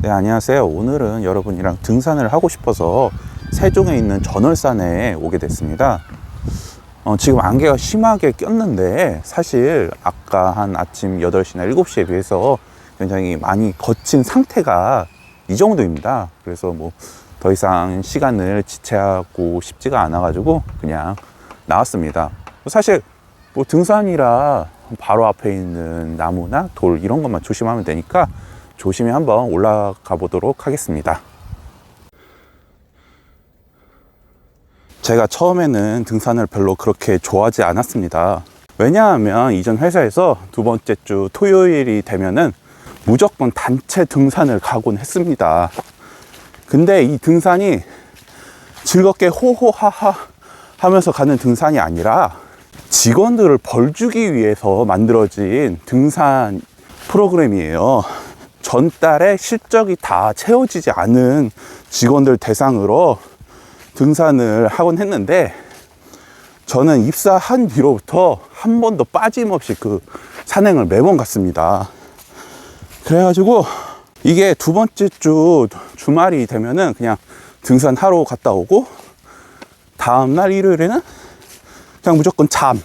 네, 안녕하세요. 오늘은 여러분이랑 등산을 하고 싶어서 세종에 있는 전월산에 오게 됐습니다. 지금 안개가 심하게 꼈는데 사실 아까 한 아침 8시나 7시에 비해서 굉장히 많이 거친 상태가 이 정도입니다. 그래서 뭐 더 이상 시간을 지체하고 싶지가 않아 가지고 그냥 나왔습니다. 사실 뭐 등산이라 바로 앞에 있는 나무나 돌 이런 것만 조심하면 되니까 조심히 한번 올라가 보도록 하겠습니다. 제가 처음에는 등산을 별로 그렇게 좋아하지 않았습니다. 왜냐하면 이전 회사에서 두 번째 주 토요일이 되면은 무조건 단체 등산을 가곤 했습니다. 근데 이 등산이 즐겁게 호호하하 하면서 가는 등산이 아니라 직원들을 벌주기 위해서 만들어진 등산 프로그램이에요. 전달에 실적이 다 채워지지 않은 직원들 대상으로 등산을 하곤 했는데, 저는 입사한 뒤로부터 한 번도 빠짐없이 그 산행을 매번 갔습니다. 그래가지고 이게 두 번째 주 주말이 되면은 그냥 등산하러 갔다 오고, 다음날 일요일에는 그냥 무조건 잠,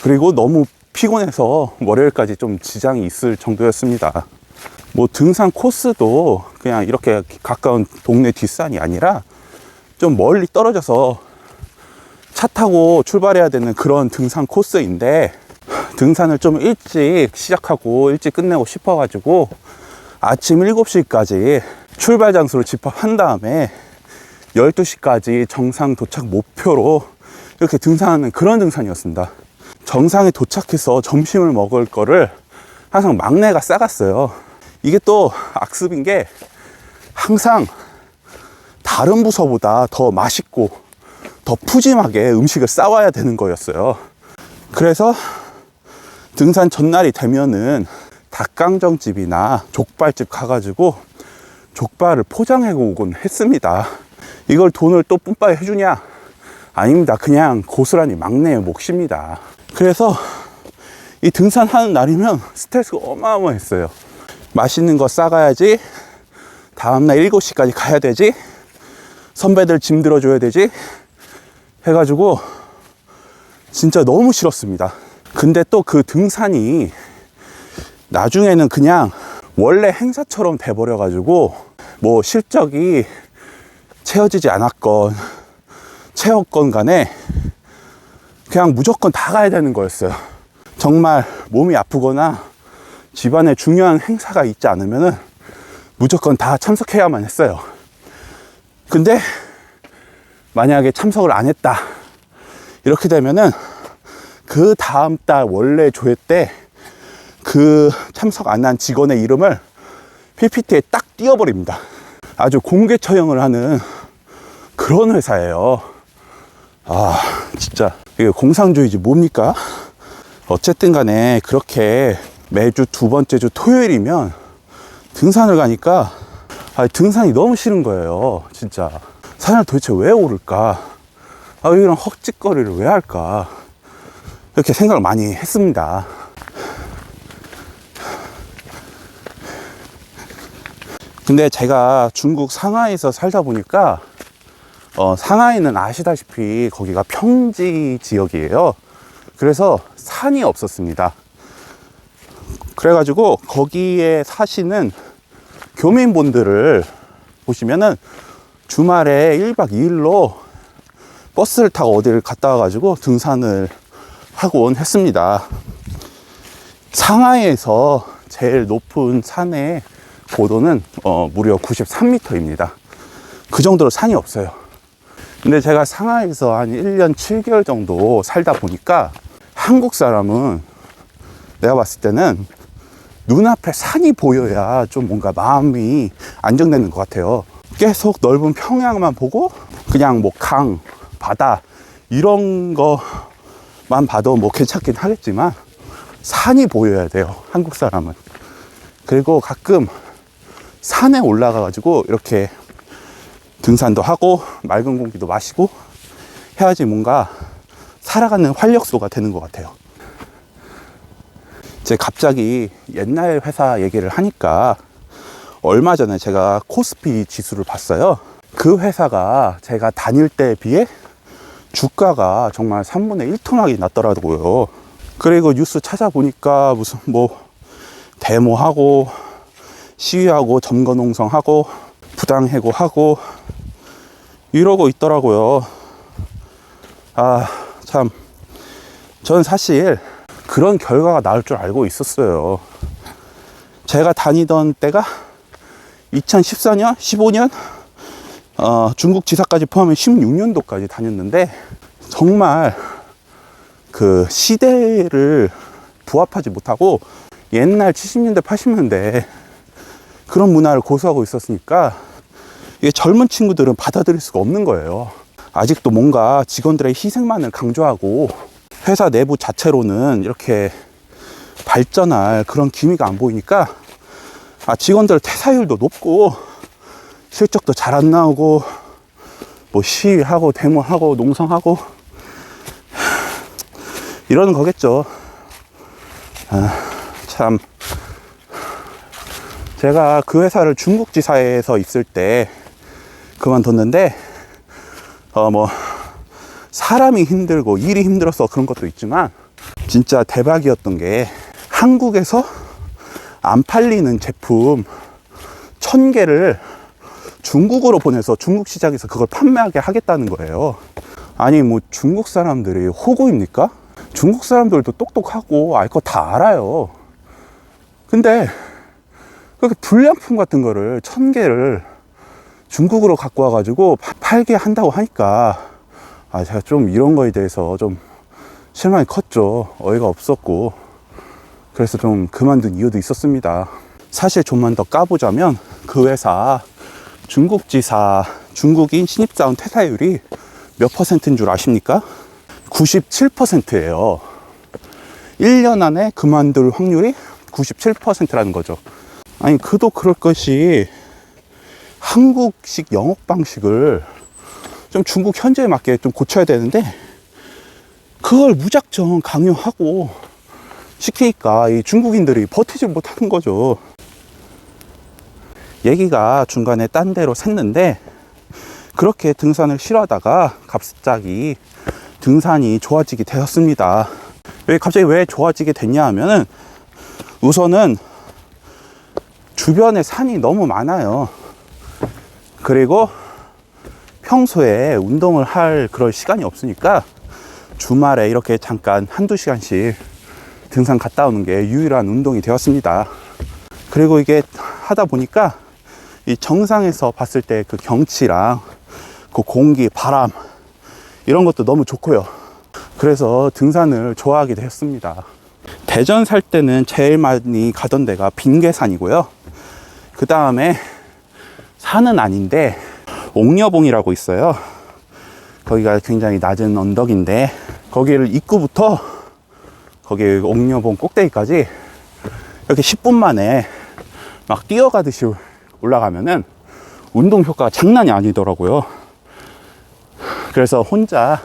그리고 너무 피곤해서 월요일까지 좀 지장이 있을 정도였습니다. 뭐 등산 코스도 그냥 이렇게 가까운 동네 뒷산이 아니라 좀 멀리 떨어져서 차 타고 출발해야 되는 그런 등산 코스인데, 등산을 좀 일찍 시작하고 일찍 끝내고 싶어 가지고 아침 7시까지 출발 장소를 집합한 다음에 12시까지 정상 도착 목표로 이렇게 등산하는 그런 등산이었습니다. 정상에 도착해서 점심을 먹을 거를 항상 막내가 싸갔어요. 이게 또 악습인 게, 항상 다른 부서보다 더 맛있고 더 푸짐하게 음식을 싸와야 되는 거였어요. 그래서 등산 전날이 되면은 닭강정집이나 족발집 가가지고 족발을 포장해 오곤 했습니다. 이걸 돈을 또 뿜빠이 해주냐? 아닙니다. 그냥 고스란히 막내의 몫입니다. 그래서 이 등산하는 날이면 스트레스가 어마어마했어요. 맛있는 거 싸가야지, 다음날 7시까지 가야 되지, 선배들 짐 들어줘야 되지 해가지고 진짜 너무 싫었습니다. 근데 또 그 등산이 나중에는 그냥 원래 행사처럼 돼버려 가지고, 뭐 실적이 채워지지 않았건 채웠건 간에 그냥 무조건 다 가야 되는 거였어요. 정말 몸이 아프거나 집안에 중요한 행사가 있지 않으면은 무조건 다 참석해야만 했어요. 근데 만약에 참석을 안 했다 이렇게 되면은 그 다음 달 원래 조회 때 그 참석 안 한 직원의 이름을 PPT에 딱 띄워버립니다. 아주 공개 처형을 하는 그런 회사예요. 아, 진짜 이게 공상주의지 뭡니까? 어쨌든 간에 그렇게 매주 두 번째 주 토요일이면 등산을 가니까 등산이 너무 싫은 거예요. 진짜 산을 도대체 왜 오를까? 이런 헉짓거리를 왜 할까? 이렇게 생각을 많이 했습니다. 근데 제가 중국 상하이에서 살다 보니까 상하이는 아시다시피 거기가 평지 지역이에요. 그래서 산이 없었습니다. 그래가지고 거기에 사시는 교민분들을 보시면은 주말에 1박 2일로 버스를 타고 어디를 갔다 와가지고 등산을 하곤 했습니다. 상하이에서 제일 높은 산의 고도는 무려 93m입니다. 그 정도로 산이 없어요. 근데 제가 상하이에서 한 1년 7개월 정도 살다 보니까 한국 사람은 내가 봤을 때는 눈앞에 산이 보여야 좀 뭔가 마음이 안정되는 것 같아요. 계속 넓은 평양만 보고 그냥 뭐 강, 바다 이런 거만 봐도 뭐 괜찮긴 하겠지만 산이 보여야 돼요, 한국 사람은. 그리고 가끔 산에 올라가 가지고 이렇게 등산도 하고 맑은 공기도 마시고 해야지 뭔가 살아가는 활력소가 되는 것 같아요. 제가 갑자기 옛날 회사 얘기를 하니까 얼마 전에 제가 코스피 지수를 봤어요. 그 회사가 제가 다닐 때에 비해 주가가 정말 3분의 1토막이 났더라고요. 그리고 뉴스 찾아보니까 무슨 뭐 데모하고 시위하고 점거농성하고 부당해고하고 이러고 있더라고요. 아, 참. 전 사실 그런 결과가 나올 줄 알고 있었어요. 제가 다니던 때가 2014년, 15년, 중국 지사까지 포함해 16년도까지 다녔는데, 정말 그 시대를 부합하지 못하고 옛날 70년대, 80년대 그런 문화를 고수하고 있었으니까 이게 젊은 친구들은 받아들일 수가 없는 거예요. 아직도 뭔가 직원들의 희생만을 강조하고 회사 내부 자체로는 이렇게 발전할 그런 기미가 안 보이니까 직원들 퇴사율도 높고 실적도 잘 안 나오고 뭐 시위하고 데모하고 농성하고 이러는 거겠죠. 참, 제가 그 회사를 중국 지사에서 있을 때 그만뒀는데 뭐 사람이 힘들고 일이 힘들어서 그런 것도 있지만 진짜 대박이었던 게 한국에서 안 팔리는 제품 1000개를 중국으로 보내서 중국 시장에서 그걸 판매하게 하겠다는 거예요. 아니 뭐 중국 사람들이 호구입니까? 중국 사람들도 똑똑하고 알 거 다 알아요. 근데 그렇게 불량품 같은 거를 1000개를 중국으로 갖고 와가지고 팔게 한다고 하니까 제가 좀 이런 거에 대해서 좀 실망이 컸죠. 어이가 없었고 그래서 좀 그만둔 이유도 있었습니다. 사실 좀만 더 까보자면 그 회사 중국 지사 중국인 신입사원 퇴사율이 몇 퍼센트인 줄 아십니까? 97%예요. 1년 안에 그만둘 확률이 97%라는 거죠. 아니 그도 그럴 것이 한국식 영업 방식을 좀 중국 현지에 맞게 좀 고쳐야 되는데 그걸 무작정 강요하고 시키니까 이 중국인들이 버티지 못하는 거죠. 얘기가 중간에 딴 데로 샜는데 그렇게 등산을 싫어하다가 갑자기 등산이 좋아지게 되었습니다. 갑자기 왜 좋아지게 됐냐 하면은 우선은 주변에 산이 너무 많아요. 그리고 평소에 운동을 할 그럴 시간이 없으니까 주말에 이렇게 잠깐 한두 시간씩 등산 갔다 오는 게 유일한 운동이 되었습니다. 그리고 이게 하다 보니까 이 정상에서 봤을 때 그 경치랑 그 공기, 바람 이런 것도 너무 좋고요. 그래서 등산을 좋아하게 되었습니다. 대전 살 때는 제일 많이 가던 데가 빈계산이고요. 그 다음에 산은 아닌데 옥녀봉이라고 있어요. 거기가 굉장히 낮은 언덕인데 거기를 입구부터 거기 옥녀봉 꼭대기까지 이렇게 10분 만에 막 뛰어가듯이 올라가면은 운동 효과가 장난이 아니더라고요. 그래서 혼자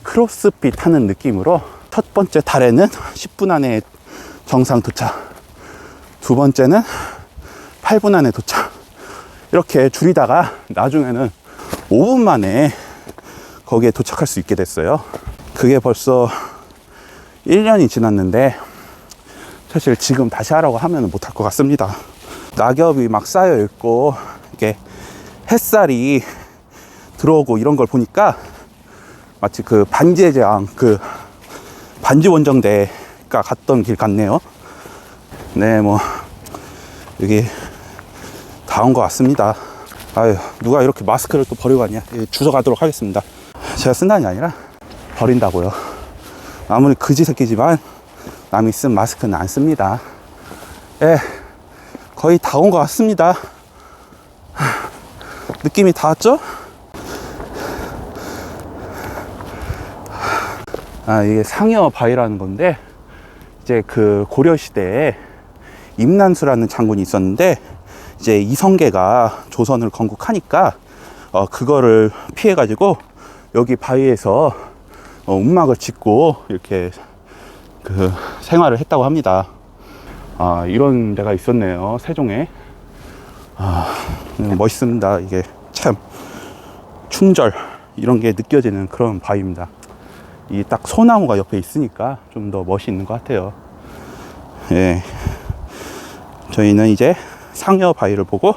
크로스핏 하는 느낌으로 첫 번째 달에는 10분 안에 정상 도착, 두 번째는 8분 안에 도착, 이렇게 줄이다가 나중에는 5분 만에 거기에 도착할 수 있게 됐어요. 그게 벌써 1년이 지났는데 사실 지금 다시 하라고 하면 못할 것 같습니다. 낙엽이 막 쌓여 있고 이렇게 햇살이 들어오고 이런 걸 보니까 마치 그 반지의 제왕 그 반지원정대가 갔던 길 같네요. 네, 뭐 여기 다 온 것 같습니다. 아유, 누가 이렇게 마스크를 또 버리고 갔냐. 주워 가도록 하겠습니다. 제가 쓴다는 게 아니라 버린다고요. 아무리 그지 새끼지만 남이 쓴 마스크는 안 씁니다. 예, 거의 다 온 것 같습니다. 느낌이 다 왔죠? 이게 상여 바위라는 건데, 이제 그 고려시대에 임난수라는 장군이 있었는데, 이제 이성계가 조선을 건국하니까, 그거를 피해가지고, 여기 바위에서 움막을 짓고, 이렇게 그 생활을 했다고 합니다. 이런 데가 있었네요, 세종에. 멋있습니다. 이게 참 충절 이런 게 느껴지는 그런 바위입니다. 이 딱 소나무가 옆에 있으니까 좀 더 멋이 있는 것 같아요. 예. 저희는 이제 상여 바위를 보고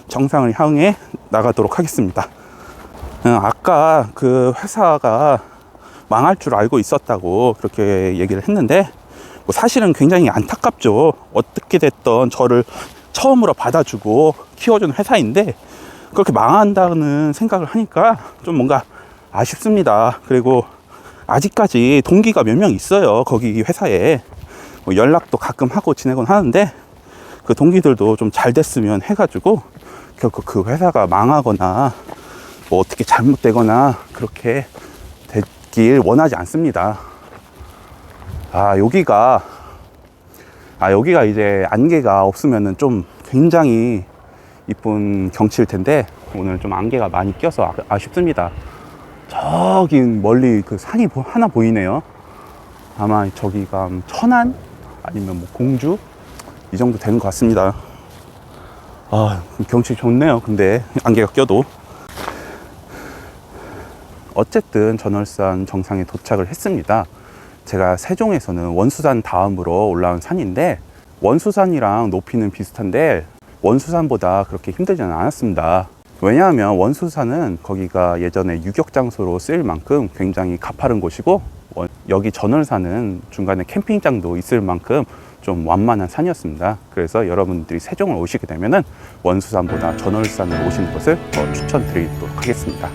정상을 향해 나가도록 하겠습니다. 아까 그 회사가 망할 줄 알고 있었다고 그렇게 얘기를 했는데, 뭐 사실은 굉장히 안타깝죠. 어떻게 됐던 저를 처음으로 받아주고 키워준 회사인데 그렇게 망한다는 생각을 하니까 좀 뭔가 아쉽습니다. 그리고 아직까지 동기가 몇 명 있어요. 거기 회사에 뭐 연락도 가끔 하고 지내곤 하는데, 그 동기들도 좀 잘 됐으면 해가지고 결국 그 회사가 망하거나 뭐 어떻게 잘못되거나 그렇게 됐길 원하지 않습니다. 여기가 이제 안개가 없으면은 좀 굉장히 이쁜 경치일 텐데, 오늘 좀 안개가 많이 껴서 아쉽습니다. 저기 멀리 그 산이 하나 보이네요. 아마 저기가 천안 아니면 뭐 공주 이 정도 되는 것 같습니다. 경치 좋네요. 근데 안개가 껴도. 어쨌든 전월산 정상에 도착을 했습니다. 제가 세종에서는 원수산 다음으로 올라온 산인데, 원수산이랑 높이는 비슷한데 원수산보다 그렇게 힘들지는 않았습니다. 왜냐하면 원수산은 거기가 예전에 유격 장소로 쓰일 만큼 굉장히 가파른 곳이고, 여기 전월산은 중간에 캠핑장도 있을 만큼 좀 완만한 산이었습니다. 그래서 여러분들이 세종을 오시게 되면은 원수산보다 전월산을 오시는 것을 더 추천드리도록 하겠습니다.